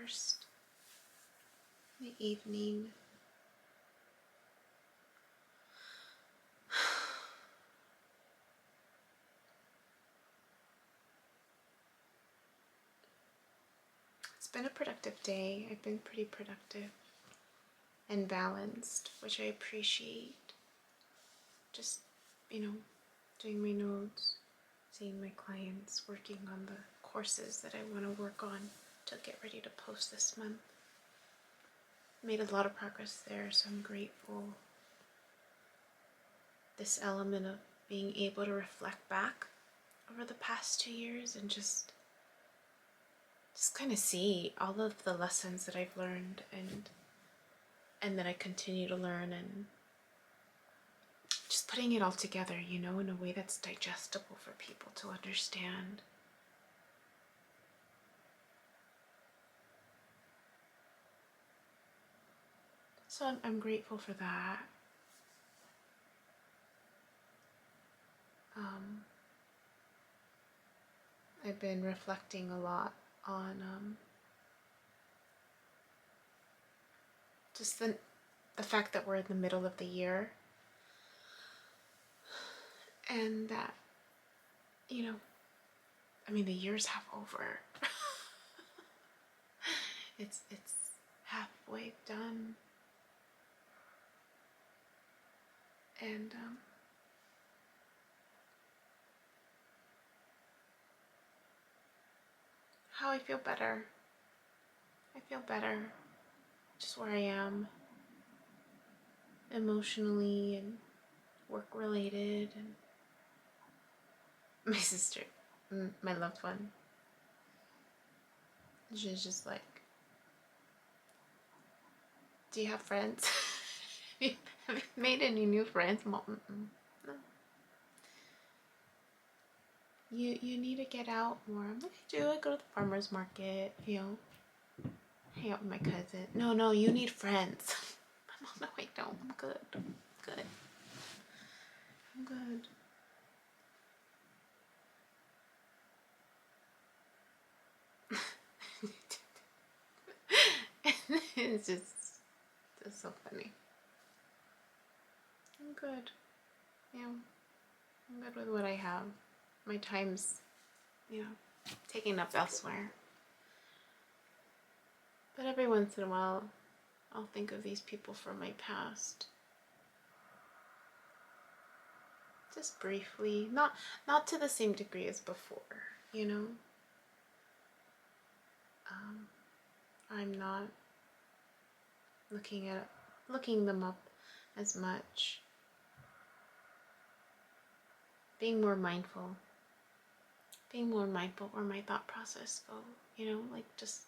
1st, in the evening. It's been a productive day. I've been pretty productive and balanced, which I appreciate. Just, doing my notes, seeing my clients, working on the courses that I want to work on to get ready to post this month. Made a lot of progress there, so I'm grateful. This element of being able to reflect back over the past 2 years and just kind of see all of the lessons that I've learned and that I continue to learn, and just putting it all together, in a way that's digestible for people to understand. So I'm grateful for that. I've been reflecting a lot on just the fact that we're in the middle of the year, and that, the year's half over. it's halfway done, and how I feel better. I feel better just where I am emotionally and work related. And my sister, my loved one, she's just like, do you have friends? Have you made any new friends? Mom, no. You need to get out more. I'm like, I do. I go to the farmer's market, hang out with my cousin. No, you need friends. My mom, no, I don't. I'm good. I'm good. It's just so funny. I'm good. I'm good with what I have. My time's, taken up elsewhere. But every once in a while, I'll think of these people from my past. Just briefly, not to the same degree as before, I'm not looking them up as much. Being more mindful where my thought process go, like just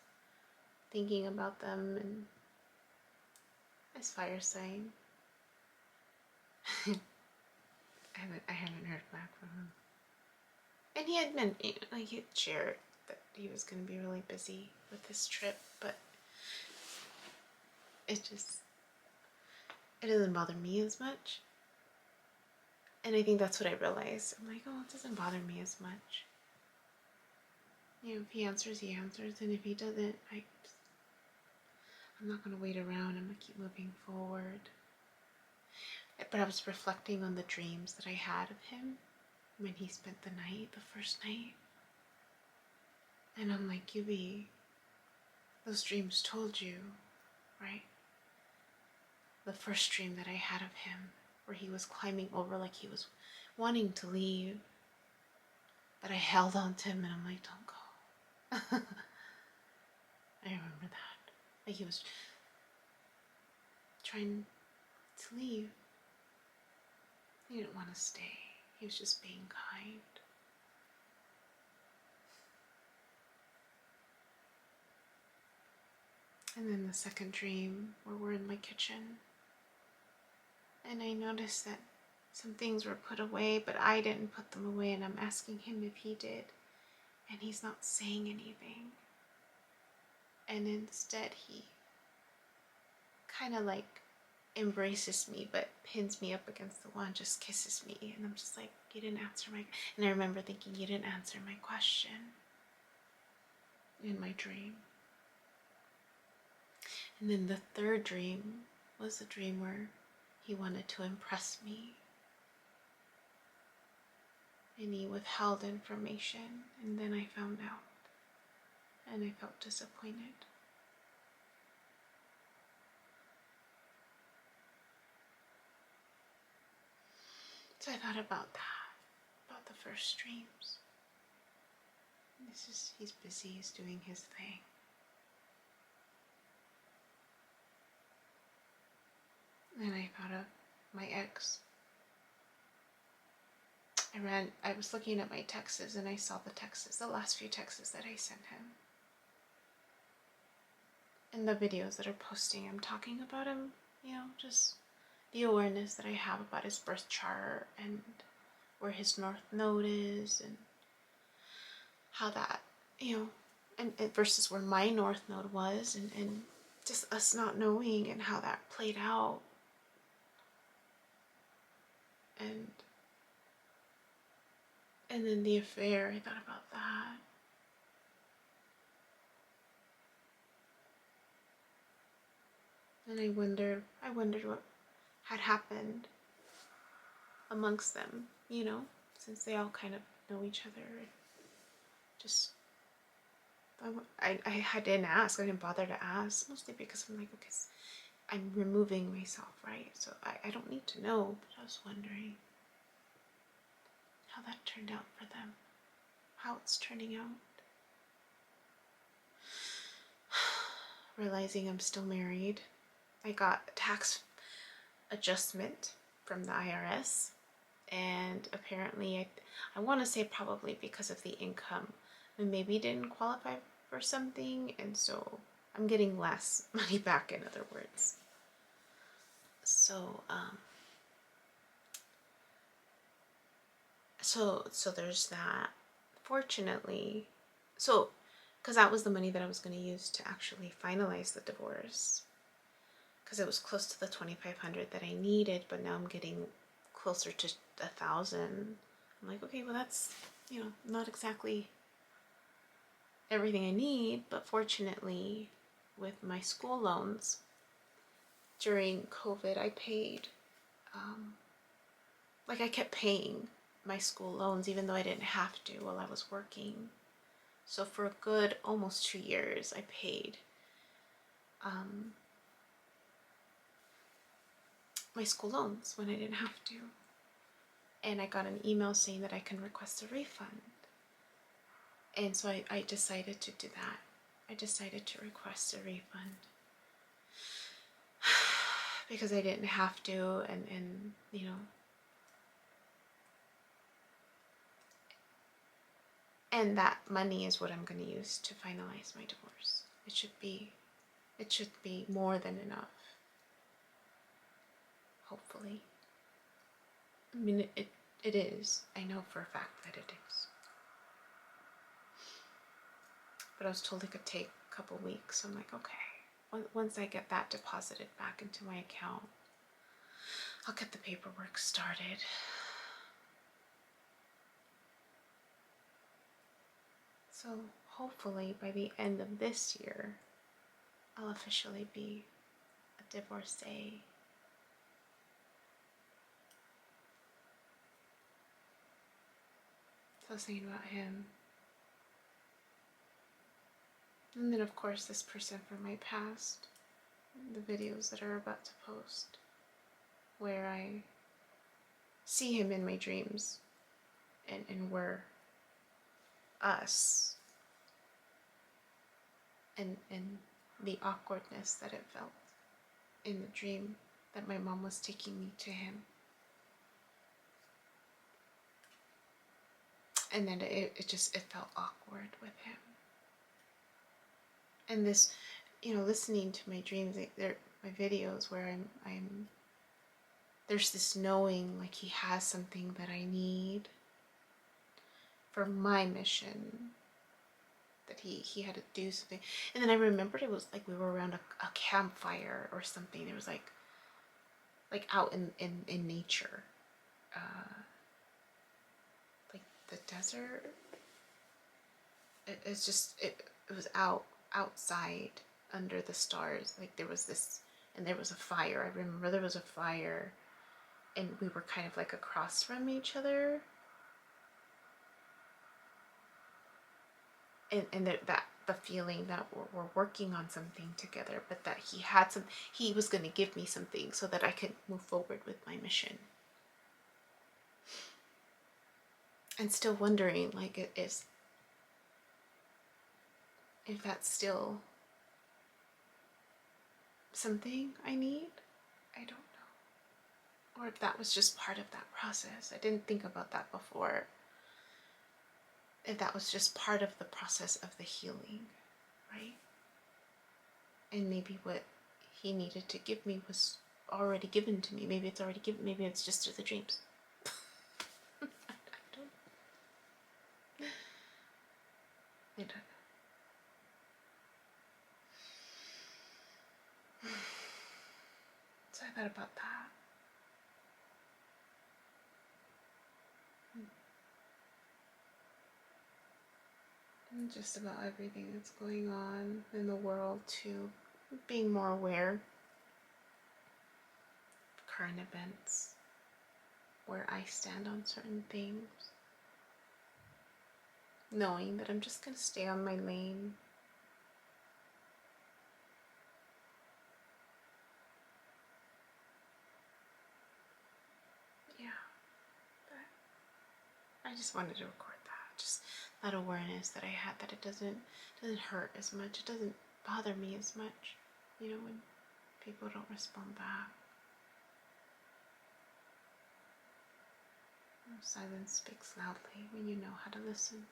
thinking about them and as fire sign. I haven't heard back from him. And he had he had shared that he was going to be really busy with this trip, but it doesn't bother me as much. And I think that's what I realized. I'm like, oh, it doesn't bother me as much. If he answers, he answers, and if he doesn't, I'm not going to wait around. I'm going to keep moving forward. But I was reflecting on the dreams that I had of him when he spent the first night. And I'm like, Yubi, those dreams told you, right? The first dream that I had of him, where he was climbing over like he was wanting to leave. But I held on to him and I'm like, don't go. I remember that. Like he was trying to leave. He didn't want to stay. He was just being kind. And then the second dream, where we're in my kitchen, and I noticed that some things were put away, but I didn't put them away, and I'm asking him if he did, and he's not saying anything. And instead he kind of like embraces me, but pins me up against the wall and just kisses me. And I'm just like, you didn't answer my... And I remember thinking, you didn't answer my question in my dream. And then the third dream was a dream where he wanted to impress me. And he withheld information, and then I found out. And I felt disappointed. So I thought about that, about the first dreams. He's busy, he's doing his thing. And I thought of my ex. I was looking at my texts and I saw the last few texts that I sent him. And the videos that are posting, I'm talking about him, just the awareness that I have about his birth chart and where his north node is and how that, and versus where my north node was and just us not knowing and how that played out. And then the affair, I thought about that. And I wondered what had happened amongst them, since they all kind of know each other. Just, I didn't ask. I didn't bother to ask, mostly because I'm like, okay, I'm removing myself, right? So I don't need to know, but I was wondering how that turned out for them, how it's turning out. Realizing I'm still married, I got a tax adjustment from the IRS, and apparently I want to say probably because of the income, I maybe didn't qualify for something, and so I'm getting less money back, in other words. So there's that. Fortunately, because that was the money that I was going to use to actually finalize the divorce, because it was close to the $2,500 that I needed, but now I'm getting closer to $1,000. I'm like, okay, well that's, not exactly everything I need, but fortunately with my school loans during COVID, I paid, I kept paying my school loans even though I didn't have to while I was working. So for a good almost 2 years, I paid my school loans when I didn't have to. And I got an email saying that I can request a refund. And so I decided to do that. I decided to request a refund because I didn't have to, and and that money is what I'm going to use to finalize my divorce. It should be more than enough. Hopefully. I mean, it is. I know for a fact that it is. But I was told it could take a couple weeks. So I'm like, okay. Once I get that deposited back into my account, I'll get the paperwork started. So hopefully by the end of this year, I'll officially be a divorcee. So I was thinking about him. And then of course this person from my past, the videos that are about to post, where I see him in my dreams and we're us, and the awkwardness that it felt in the dream that my mom was taking me to him. And then it felt awkward with him. And this, listening to my dreams, my videos where I'm there's this knowing, like he has something that I need for my mission, that he had to do something. And then I remembered it was like we were around a campfire or something. It was like out in nature, like the desert. It was outside, under the stars. Like there was this, and there was a fire. I remember there was a fire, and we were kind of like across from each other. And that the feeling that we're working on something together, but that he was going to give me something so that I could move forward with my mission. And still wondering, like, if that's still something I need. I don't know. Or if that was just part of that process. I didn't think about that before. If that was just part of the process of the healing, right? And maybe what he needed to give me was already given to me. Maybe it's already given. Maybe it's just through the dreams. I don't know. So I thought about that. And just about everything that's going on in the world, too. Being more aware of current events, where I stand on certain things. Knowing that I'm just going to stay on my lane. Yeah. But I just wanted to record that. Just that awareness that I had, that it doesn't hurt as much. It doesn't bother me as much, you know, when people don't respond back. Silence speaks loudly when you know how to listen.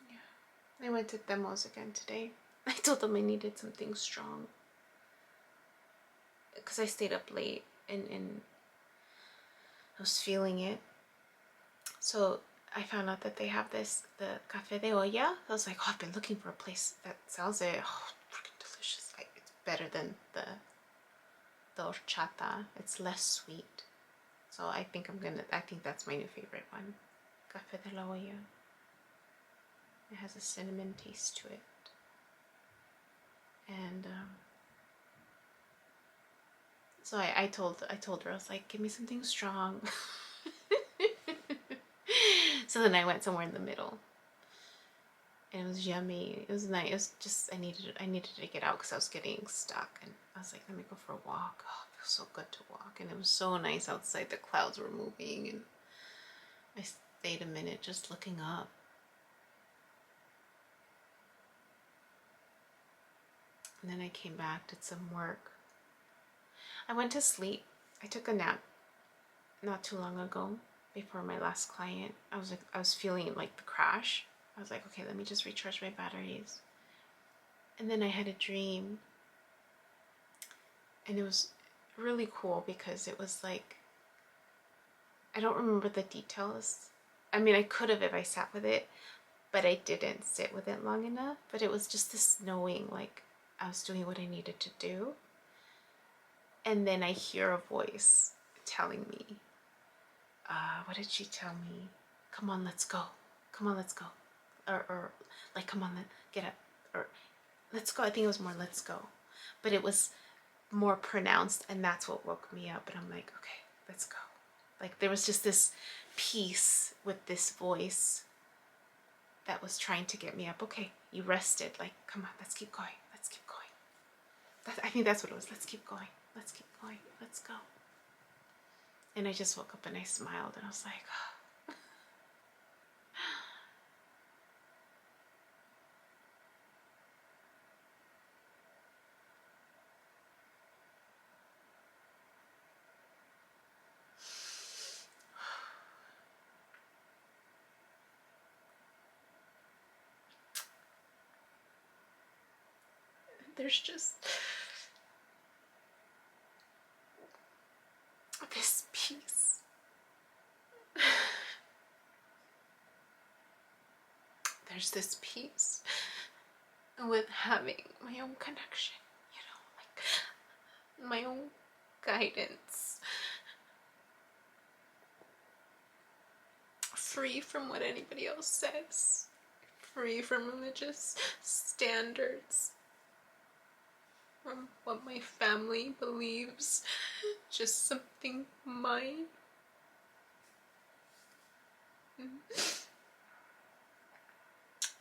Yeah. I went to demos again today. I told them I needed something strong. Because I stayed up late and I was feeling it. So I found out that they have the Café de Olla. I was like, oh, I've been looking for a place that sells it. Oh, freaking delicious. It's better than the horchata. It's less sweet. So I think that's my new favorite one. Café de la Olla. It has a cinnamon taste to it. And so I told her, I was like, give me something strong. So then I went somewhere in the middle. And it was yummy. It was nice. It was just I needed to get out because I was getting stuck, and I was like, let me go for a walk. Oh, it feels so good to walk, and it was so nice outside. The clouds were moving, and I stayed a minute just looking up. And then I came back, did some work. I went to sleep. I took a nap not too long ago before my last client. I was feeling like the crash. I was like, okay, let me just recharge my batteries. And then I had a dream. And it was really cool because it was like, I don't remember the details. I mean, I could have if I sat with it, but I didn't sit with it long enough. But it was just this knowing, like, I was doing what I needed to do. And then I hear a voice telling me, what did she tell me? Come on, let's go. Come on, let's go. Or like, come on, get up. Or let's go. I think it was more let's go. But it was more pronounced, and that's what woke me up. And I'm like, okay, let's go. Like there was just this peace with this voice that was trying to get me up. Okay, you rested. Like, come on, let's keep going. Let's keep going. I think that's what it was. Let's keep going. Let's keep going. Let's go. And I just woke up and I smiled and I was like, oh. There's just this peace. There's this peace with having my own connection, you know, like my own guidance, free from what anybody else says, free from religious standards, from what my family believes, just something mine.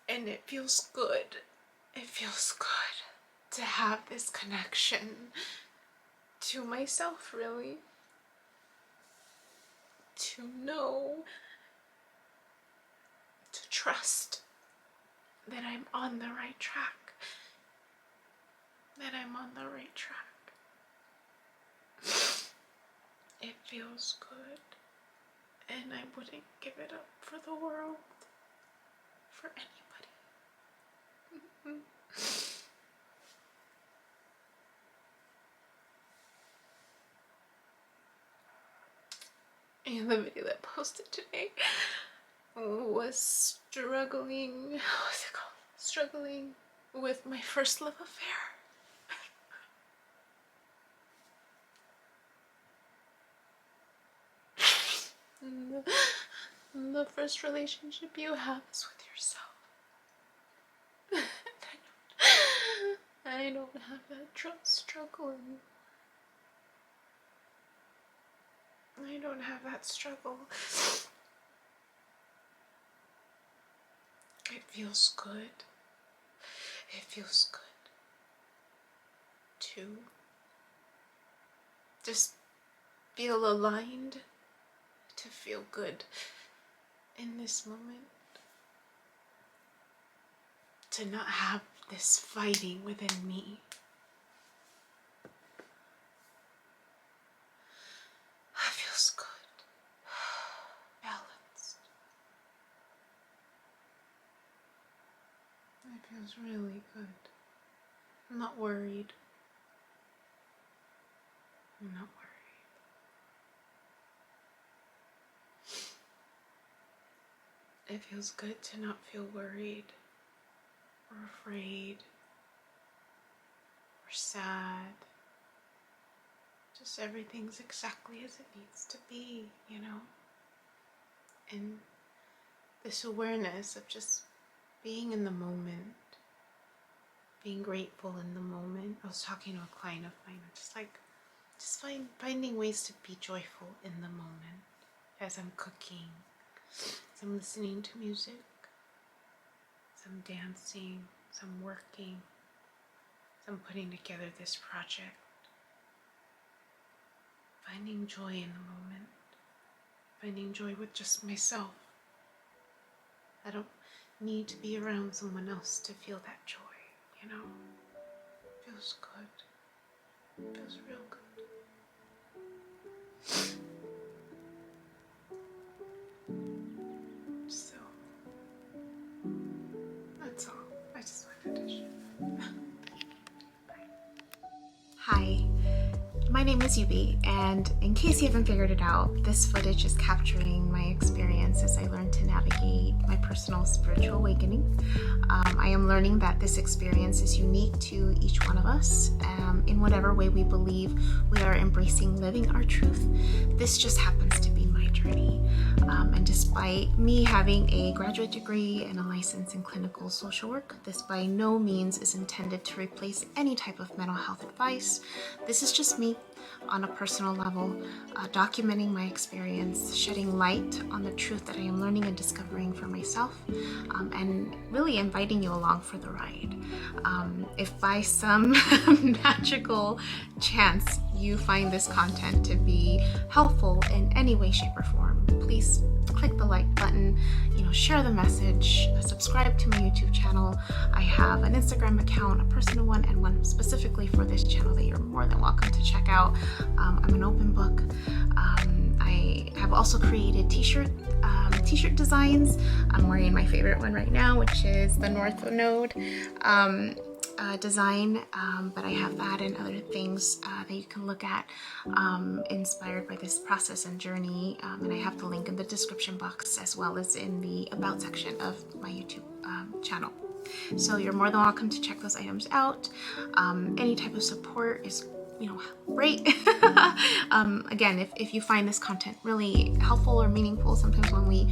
And it feels good. It feels good to have this connection to myself, really. To know, to trust that I'm on the right track. That I'm on the right track. It feels good. And I wouldn't give it up for the world. For anybody. And the video that I posted today was struggling with my first love affair. The first relationship you have is with yourself. I don't have that struggle. I don't have that struggle. It feels good. It feels good to just feel aligned, to feel good in this moment, to not have this fighting within me. It feels good. Balanced. It feels really good. I'm not worried. I'm not worried. It feels good to not feel worried or afraid or sad. Just everything's exactly as it needs to be, you know? And this awareness of just being in the moment, being grateful in the moment. I was talking to a client of mine, finding ways to be joyful in the moment as I'm cooking, as I'm listening to music, as I'm dancing, as I'm working, as I'm putting together this project. Finding joy in the moment, finding joy with just myself. I don't need to be around someone else to feel that joy, you know? It feels good. It feels real good. So, that's all. I just wanted to share. Hi, my name is Yubi, and in case you haven't figured it out, this footage is capturing my experience as I learn to navigate my personal spiritual awakening. I am learning that this experience is unique to each one of us, in whatever way we believe we are embracing living our truth. This just happens to be my journey. And despite me having a graduate degree and a license in clinical social work, this by no means is intended to replace any type of mental health advice. This is just me on a personal level, documenting my experience, shedding light on the truth that I am learning and discovering for myself, and really inviting you along for the ride. If by some magical chance you find this content to be helpful in any way, shape, or form, please click the like button, share the message, subscribe to my YouTube channel. I have an Instagram account, a personal one, and one specifically for this channel that you're more than welcome to check out. I'm an open book. I have also created t-shirt designs. I'm wearing my favorite one right now, which is the North Node design, but I have that and other things that you can look at inspired by this process and journey, and I have the link in the description box as well as in the about section of my YouTube channel. So you're more than welcome to check those items out. Any type of support is rate. Again, if you find this content really helpful or meaningful, sometimes when we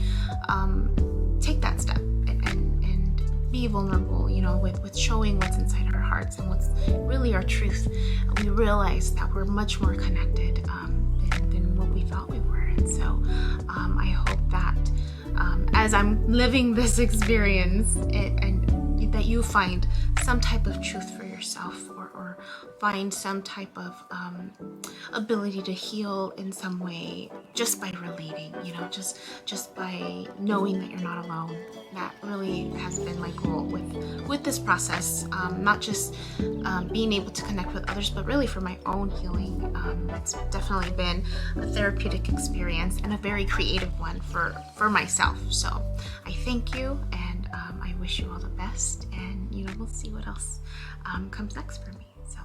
take that step and be vulnerable, with showing what's inside our hearts and what's really our truth, we realize that we're much more connected than what we thought we were. And so I hope that as I'm living this experience, and that you find some type of truth for yourself, or find some type of ability to heal in some way just by relating, just by knowing that you're not alone. That really has been my goal with this process, not just being able to connect with others, but really for my own healing. It's definitely been a therapeutic experience and a very creative one for myself. So I thank you, and I wish you all the best, and we'll see what else comes next for me. So